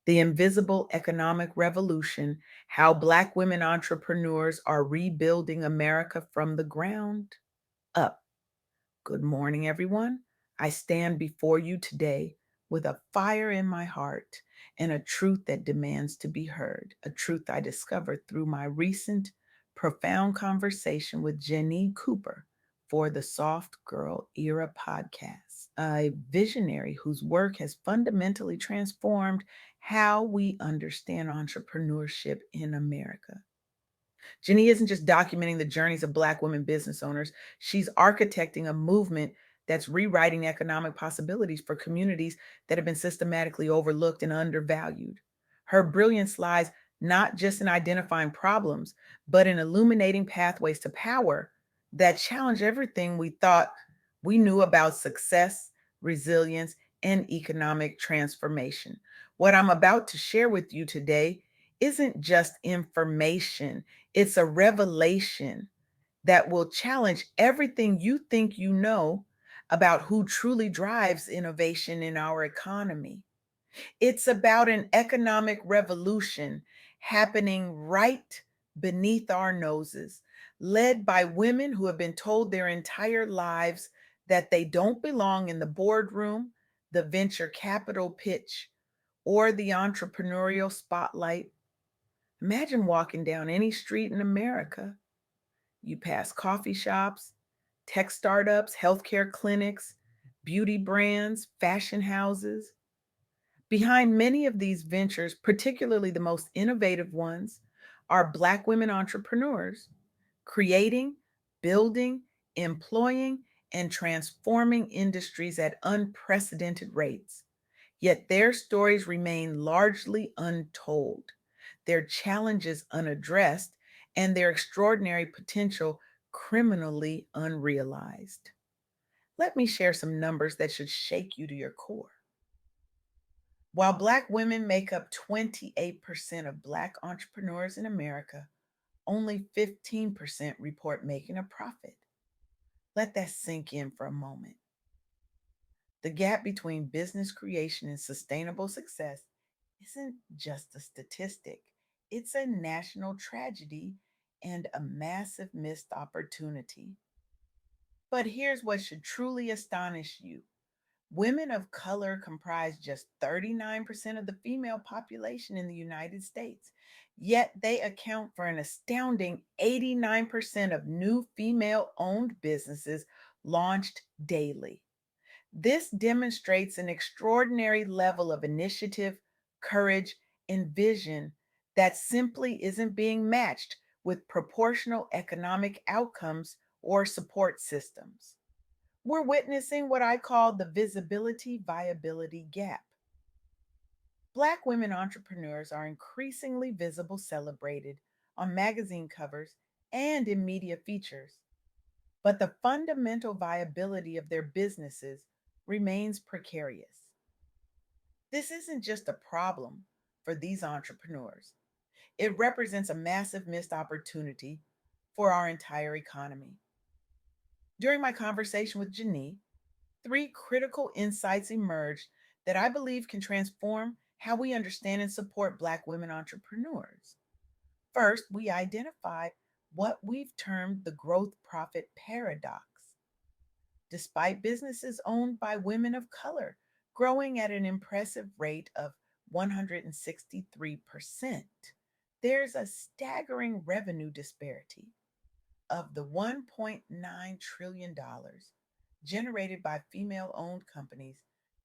The Invisible Economic Revolution: How Black Women Entrepreneurs Are Rebuilding America from the Ground Up. Good morning, everyone. I stand before you today with a fire in my heart and a truth that demands to be heard, a truth I discovered through my recent profound conversation with Jenny Cooper for the Soft Girl Era podcast, a visionary whose work has fundamentally transformed how we understand entrepreneurship in America. Jenny isn't just documenting the journeys of Black women business owners, she's architecting a movement that's rewriting economic possibilities for communities that have been systematically overlooked and undervalued. Her brilliance lies not just in identifying problems, but in illuminating pathways to power that challenge everything we thought we knew about success, resilience, and economic transformation. What I'm about to share with you today isn't just information, it's a revelation that will challenge everything you think you know about who truly drives innovation in our economy. It's about an economic revolution happening right beneath our noses, led by women who have been told their entire lives that they don't belong in the boardroom, the venture capital pitch, or the entrepreneurial spotlight. Imagine walking down any street in America. You pass coffee shops, tech startups, healthcare clinics, beauty brands, fashion houses. Behind many of these ventures, particularly the most innovative ones, are Black women entrepreneurs creating, building, employing, and transforming industries at unprecedented rates. Yet their stories remain largely untold, their challenges unaddressed, and their extraordinary potential criminally unrealized. Let me share some numbers that should shake you to your core. While Black women make up 28% of Black entrepreneurs in America, only 15% report making a profit. Let that sink in for a moment. The gap between business creation and sustainable success isn't just a statistic, it's a national tragedy and a massive missed opportunity. But here's what should truly astonish you: women of color comprise just 39% of the female population in the United States, yet they account for an astounding 89% of new female owned businesses launched daily. This demonstrates an extraordinary level of initiative, courage, and vision that simply isn't being matched with proportional economic outcomes or support systems. We're witnessing what I call the visibility-viability gap. Black women entrepreneurs are increasingly visible, celebrated on magazine covers and in media features, but the fundamental viability of their businesses remains precarious. This isn't just a problem for these entrepreneurs, it represents a massive missed opportunity for our entire economy. During my conversation with Janie, three critical insights emerged that I believe can transform how we understand and support Black women entrepreneurs. First, we identified what we've termed the growth profit paradox. Despite businesses owned by women of color growing at an impressive rate of 163%, there's a staggering revenue disparity. Of the $1.9 trillion generated by female owned companies,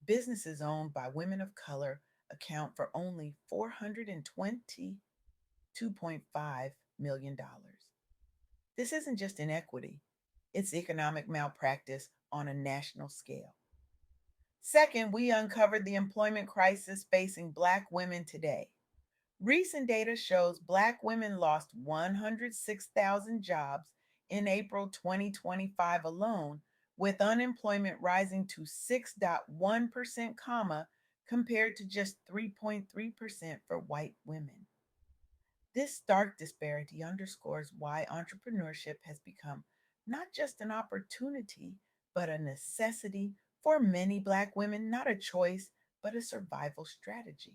businesses owned by women of color account for only $422.5 million. This isn't just inequity, it's economic malpractice on a national scale. Second, we uncovered the employment crisis facing Black women today. Recent data shows Black women lost 106,000 jobs in April 2025 alone, with unemployment rising to 6.1%, compared to just 3.3% for white women. This stark disparity underscores why entrepreneurship has become not just an opportunity, but a necessity for many Black women, not a choice, but a survival strategy.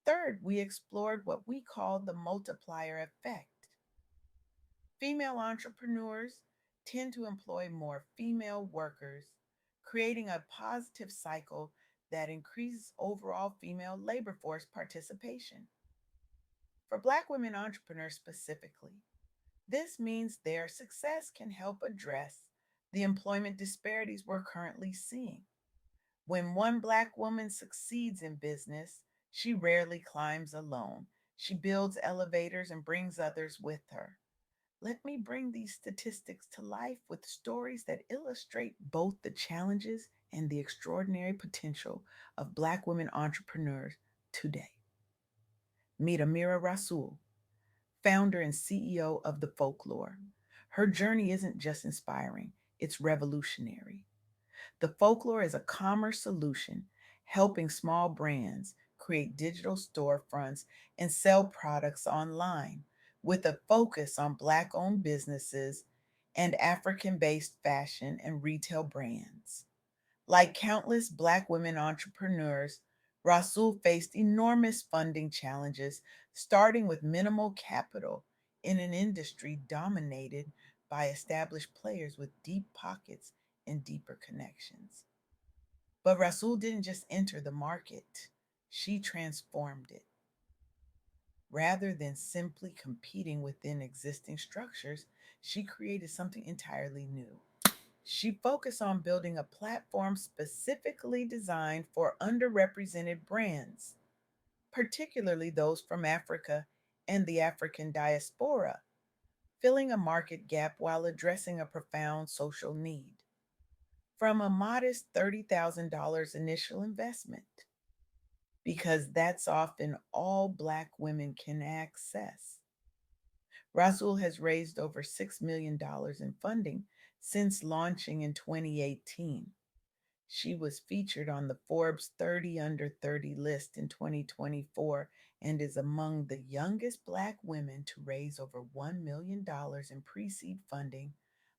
Third, we explored what we call the multiplier effect. Female entrepreneurs tend to employ more female workers, creating a positive cycle that increases overall female labor force participation. For Black women entrepreneurs specifically, this means their success can help address the employment disparities we're currently seeing. When one Black woman succeeds in business, she rarely climbs alone. She builds elevators and brings others with her. Let me bring these statistics to life with stories that illustrate both the challenges and the extraordinary potential of Black women entrepreneurs today. Meet Amira Rasul, founder and CEO of The Folklore. Her journey isn't just inspiring, it's revolutionary. The Folklore is a commerce solution helping small brands create digital storefronts and sell products online with a focus on Black owned businesses and African based fashion and retail brands. Like countless Black women entrepreneurs, Rasul faced enormous funding challenges, starting with minimal capital in an industry dominated by established players with deep pockets and deeper connections. But Rasul didn't just enter the market, she transformed it. Rather than simply competing within existing structures, she created something entirely new. She focused on building a platform specifically designed for underrepresented brands, particularly those from Africa and the African diaspora, filling a market gap while addressing a profound social need. From a modest $30,000 initial investment, because that's often all Black women can access. Rasul has raised over $6 million in funding since launching in 2018. She was featured on the Forbes 30 Under 30 list in 2024 and is among the youngest Black women to raise over $1 million in pre seed funding,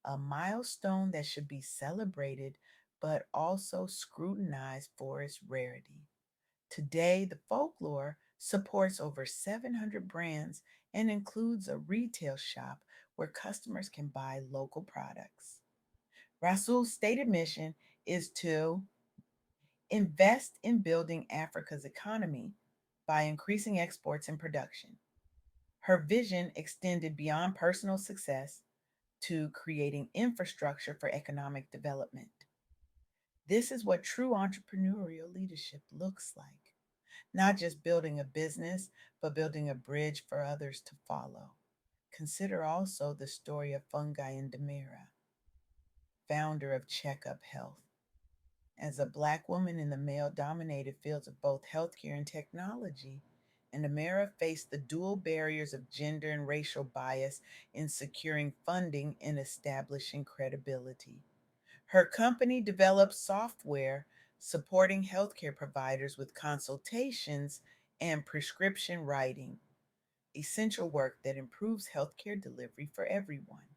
a milestone that should be celebrated but also scrutinized for its rarity. Today, the Folklore supports over 700 brands and includes a retail shop where customers can buy local products. Rasul's stated mission is to invest in building Africa's economy by increasing exports and production. Her vision extended beyond personal success to creating infrastructure for economic development. This is what true entrepreneurial leadership looks like. Not just building a business, but building a bridge for others to follow. Consider also the story of Fungi and Demira, founder of Checkup Health. As a Black woman in the male dominated fields of both healthcare and technology, and Amira faced the dual barriers of gender and racial bias in securing funding and establishing credibility. Her company develops software supporting healthcare providers with consultations and prescription writing, essential work that improves healthcare delivery for everyone.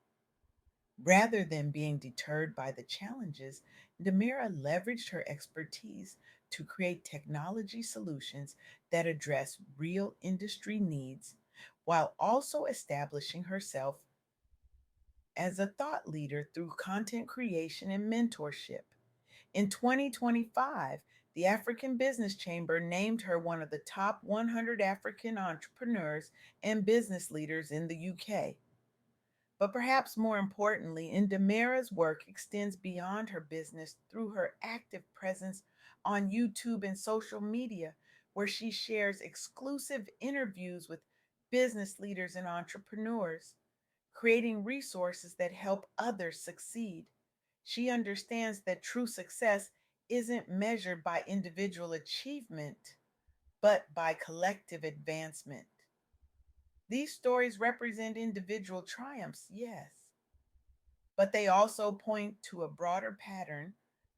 Rather than being deterred by the challenges, Demira leveraged her expertise to create technology solutions that address real industry needs while also establishing herself as a thought leader through content creation and mentorship. In 2025, the African Business Chamber named her one of the top 100 African entrepreneurs and business leaders in the UK. But perhaps more importantly, Indamira's work extends beyond her business through her active presence on YouTube and social media, where she shares exclusive interviews with business leaders and entrepreneurs, creating resources that help others succeed. She understands that true success isn't measured by individual achievement, but by collective advancement. These stories represent individual triumphs, yes, but they also point to a broader pattern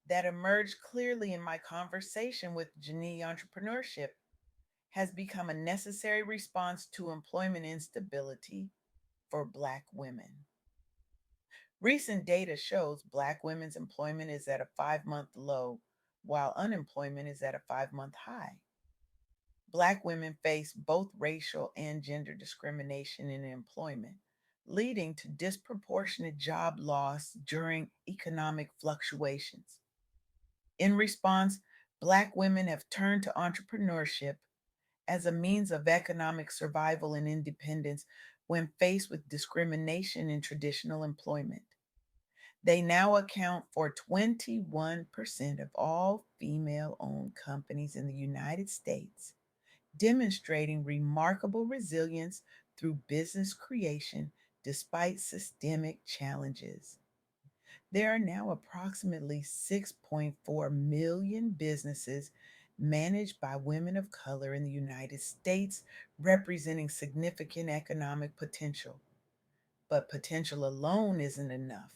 that emerged clearly in my conversation with Janine Entrepreneurship has become a necessary response to employment instability for Black women. Recent data shows Black women's employment is at a 5-month low, while unemployment is at a 5-month high. Black women face both racial and gender discrimination in employment, leading to disproportionate job loss during economic fluctuations. In response, Black women have turned to entrepreneurship as a means of economic survival and independence when faced with discrimination in traditional employment. They now account for 21% of all female owned companies in the United States, demonstrating remarkable resilience through business creation despite systemic challenges. There are now approximately 6.4 million businesses managed by women of color in the United States, representing significant economic potential. But potential alone isn't enough.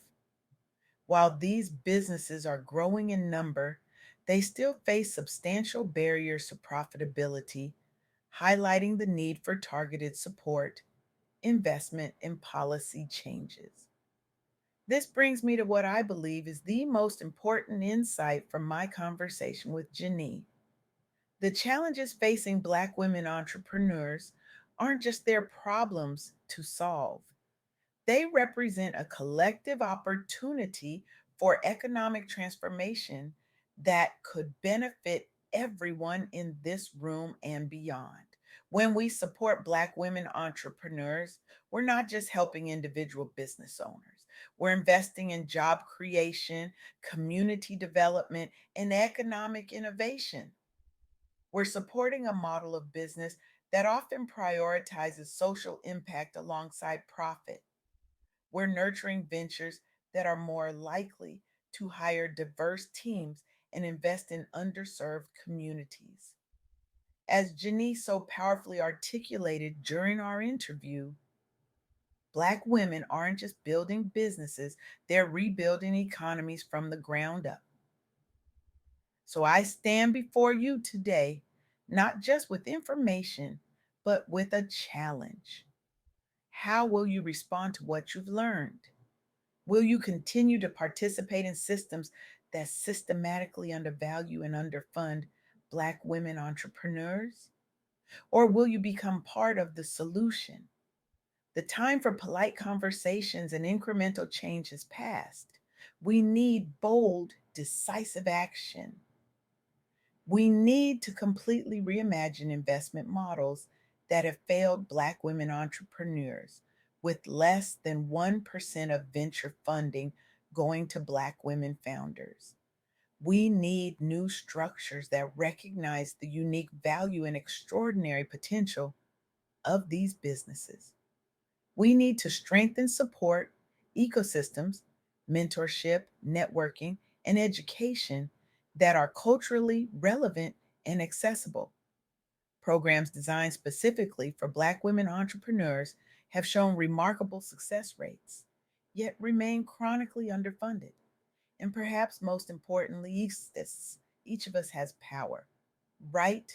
While these businesses are growing in number, they still face substantial barriers to profitability, highlighting the need for targeted support, investment, and policy changes. This brings me to what I believe is the most important insight from my conversation with Janie. The challenges facing Black women entrepreneurs aren't just their problems to solve, they represent a collective opportunity for economic transformation that could benefit everyone in this room and beyond. When we support Black women entrepreneurs, we're not just helping individual business owners, we're investing in job creation, community development, and economic innovation. We're supporting a model of business that often prioritizes social impact alongside profit. We're nurturing ventures that are more likely to hire diverse teams and invest in underserved communities. As Janice so powerfully articulated during our interview, Black women aren't just building businesses, they're rebuilding economies from the ground up. So I stand before you today, not just with information, but with a challenge. How will you respond to what you've learned? Will you continue to participate in systems that systematically undervalue and underfund Black women entrepreneurs? Or will you become part of the solution? The time for polite conversations and incremental change has passed. We need bold, decisive action. We need to completely reimagine investment models that have failed Black women entrepreneurs, with less than 1% of venture funding going to Black women founders. We need new structures that recognize the unique value and extraordinary potential of these businesses. We need to strengthen support ecosystems, mentorship, networking, and education that are culturally relevant and accessible. Programs designed specifically for Black women entrepreneurs have shown remarkable success rates, yet remain chronically underfunded. And perhaps most importantly, each of us has power right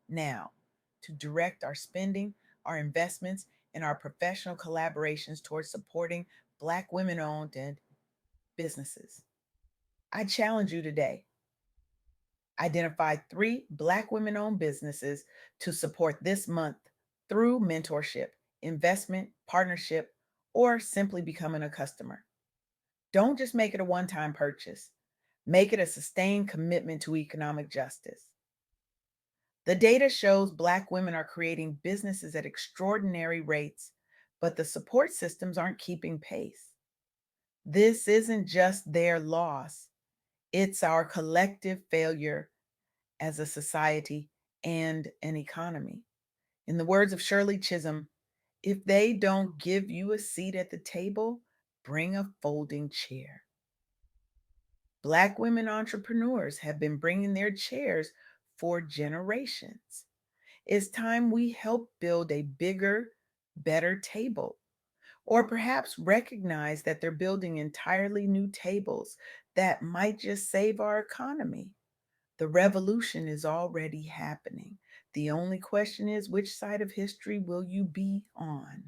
now to direct our spending, our investments, and our professional collaborations towards supporting Black women owned and businesses. I challenge you today. Identify 3 Black women owned businesses to support this month through mentorship, investment, partnership, or simply becoming a customer. Don't just make it a one time purchase, make it a sustained commitment to economic justice. The data shows Black women are creating businesses at extraordinary rates, but the support systems aren't keeping pace. This isn't just their loss, it's our collective failure as a society and an economy. In the words of Shirley Chisholm, if they don't give you a seat at the table, bring a folding chair. Black women entrepreneurs have been bringing their chairs for generations. It's time we help build a bigger, better table. Or perhaps recognize that they're building entirely new tables that might just save our economy. The revolution is already happening. The only question is, which side of history will you be on?